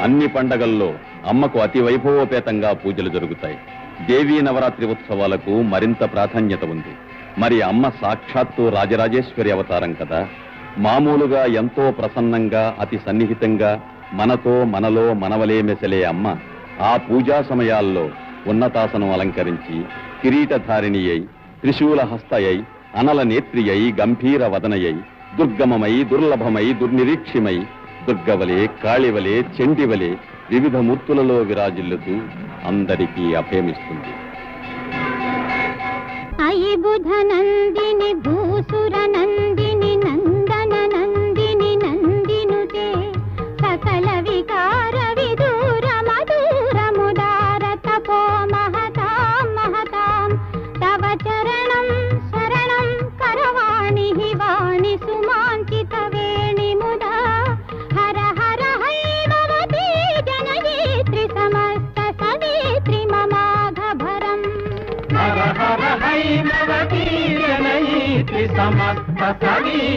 అన్ని పండగల్లో అమ్మకు అతి వైభవోపేతంగా పూజలు జరుగుతాయి. దేవీ నవరాత్రి ఉత్సవాలకు మరింత ప్రాధాన్యత ఉంది. మరి అమ్మ సాక్షాత్తు రాజరాజేశ్వరి అవతారం కదా. మామూలుగా ఎంతో ప్రసన్నంగా అతి సన్నిహితంగా మనతో మనలో మనవలే మెసలే అమ్మ ఆ పూజా సమయాల్లో ఉన్నతాసనం అలంకరించి కిరీటధారిణి అయి త్రిశూల హస్తయై అనల నేత్రియై గంభీర వదనయై దుర్గమమై దుర్లభమై దుర్నిరీక్షిమై దుర్గవలే కాళివలే చెండివలే వివిధ మూర్తులలో విరాజిల్లుతూ అందరికీ అభయమిస్తుంది. అయి బుధ నందిని భూసుర నందిని నందన నందిని నందినుతే సకల వికార విదూర మధుర ముదార తపో మహతాం మహతాం తవ చరణం శరణం కరవాణి వాణి సుమాంచిత వేణి ముదా హర హర హైమవతి జనయేత్రి సమస్త సవిత్రి మమాఘభరం హర హర హైమవతి జనయేత్రి సమస్త సవి